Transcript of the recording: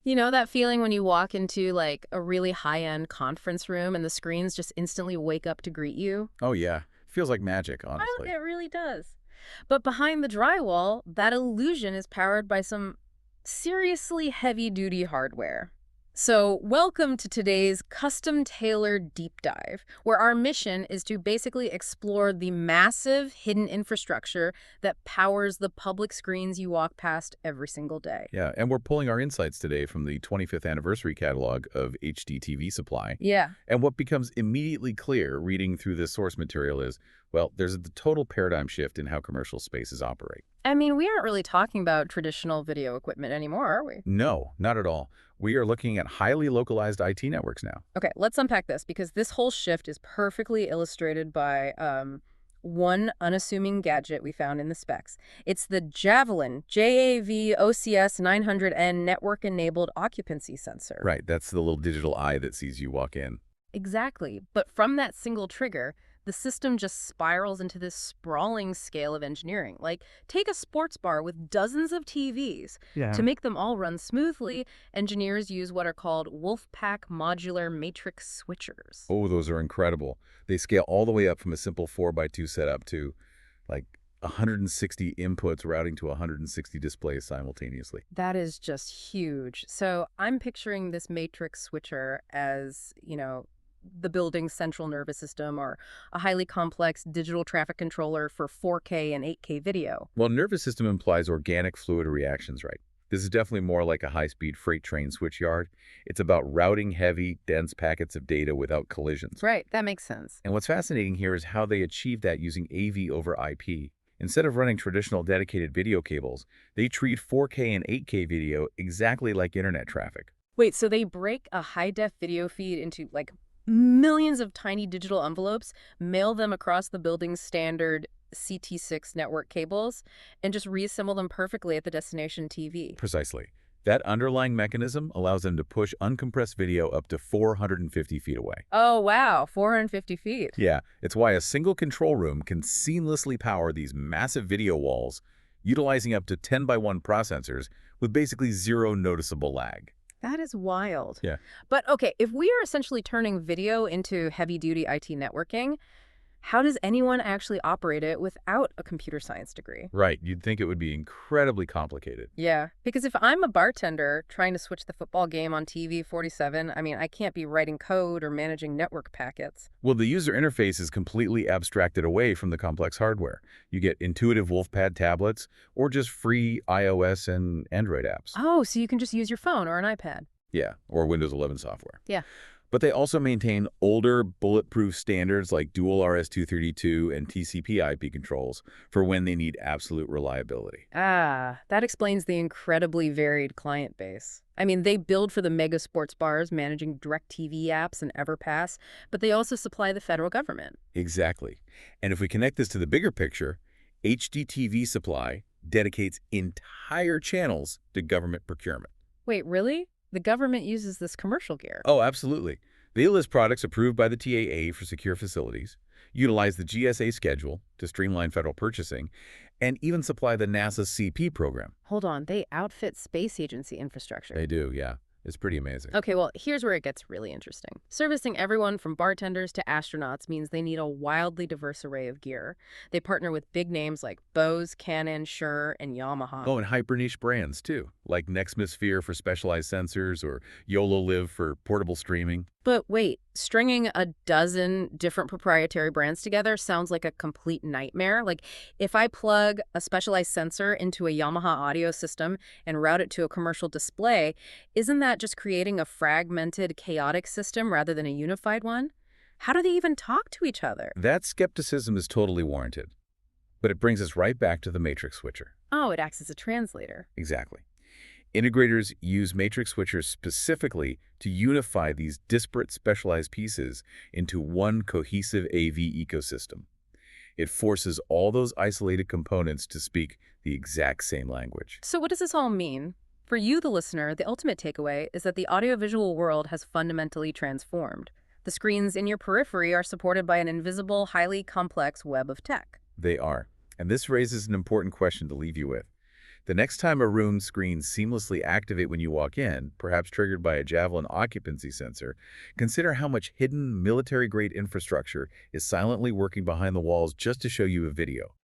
You know that feeling when you walk into like a really high-end conference room and the screens just instantly wake up to greet you? Oh, yeah. Feels like magic, Oh, honestly. it really does. But behind the drywall, that illusion is powered by some seriously heavy-duty hardware. So, welcome to today's custom-tailored deep dive, where our mission is to basically explore the massive hidden infrastructure that powers the public screens you walk past every single day. Yeah, and we're pulling our insights today from the 25th anniversary catalog of HDTVSupply. Yeah. And what becomes immediately clear reading through this source material is, well, there's the total paradigm shift in how commercial spaces operate. I mean, we aren't really talking about traditional video equipment anymore, are we? No, not at all. We are looking at highly localized IT networks now. Okay, let's unpack this because this whole shift is perfectly illustrated by one unassuming gadget we found in the specs. It's the Javelin JAV-OCS-900N network-enabled occupancy sensor. Right, that's the little digital eye that sees you walk in. Exactly. But from that single trigger, the system just spirals into this sprawling scale of engineering. Like, take a sports bar with dozens of TVs. To Yeah. make them all run smoothly, engineers use what are called Wolfpack modular matrix switchers. Oh, those are incredible. They scale all the way up from a simple 4x2 setup to like 160 inputs routing to 160 displays simultaneously. That is just huge. So I'm picturing this matrix switcher as, the building's central nervous system or a highly complex digital traffic controller for 4K and 8K video. Well, nervous system implies organic fluid reactions, right? This is definitely more like a high-speed freight train switchyard. It's about routing heavy, dense packets of data without collisions. Right, that makes sense. And what's fascinating here is how they achieve that using AV over IP. Instead of running traditional dedicated video cables, they treat 4K and 8K video exactly like internet traffic. Wait, so they break a high-def video feed into, like, millions of tiny digital envelopes, mail them across the building's standard CT6 network cables, and just reassemble them perfectly at the destination TV. Precisely. That underlying mechanism allows them to push uncompressed video up to 450 feet away. Oh, wow, 450 feet. Yeah, it's why a single control room can seamlessly power these massive video walls, utilizing up to 10x1 processors with basically zero noticeable lag. That is wild. Yeah. But okay, if we are essentially turning video into heavy-duty IT networking, how does anyone actually operate it without a computer science degree? Right, you'd think it would be incredibly complicated. Yeah, because if I'm a bartender trying to switch the football game on TV 47, I mean, I can't be writing code or managing network packets. Well, the user interface is completely abstracted away from the complex hardware. You get intuitive WolfPad tablets or just free iOS and Android apps. Oh, so you can just use your phone or an iPad. Yeah, or Windows 11 software. Yeah. But they also maintain older bulletproof standards like dual RS-232 and TCP IP controls for when they need absolute reliability. Ah, that explains the incredibly varied client base. I mean, they build for the mega sports bars managing DirecTV apps and EverPass, but they also supply the federal government. Exactly. And if we connect this to the bigger picture, HDTVSupply dedicates entire channels to government procurement. Wait, really? The government uses this commercial gear. Oh, absolutely. They list products approved by the TAA for secure facilities, utilize the GSA schedule to streamline federal purchasing, and even supply the NASA CP program. Hold on, they outfit space agency infrastructure. They do, yeah. It's pretty amazing. Okay, well, here's where it gets really interesting. Servicing everyone from bartenders to astronauts means they need a wildly diverse array of gear. They partner with big names like Bose, Canon, Shure, and Yamaha. Oh, and hyper niche brands, too, like Nextmosphere for specialized sensors or YOLO Live for portable streaming. But wait, stringing a dozen different proprietary brands together sounds like a complete nightmare. Like, if I plug a specialized sensor into a Yamaha audio system and route it to a commercial display, isn't that just creating a fragmented, chaotic system rather than a unified one? How do they even talk to each other? That skepticism is totally warranted. But it brings us right back to the matrix switcher. Oh, it acts as a translator. Exactly. Integrators use matrix switchers specifically to unify these disparate specialized pieces into one cohesive AV ecosystem. It forces all those isolated components to speak the exact same language. So what does this all mean? For you, the listener, the ultimate takeaway is that the audiovisual world has fundamentally transformed. The screens in your periphery are supported by an invisible, highly complex web of tech. They are. And this raises an important question to leave you with. The next time a room screens seamlessly activate when you walk in, perhaps triggered by a Javelin occupancy sensor, consider how much hidden military-grade infrastructure is silently working behind the walls just to show you a video.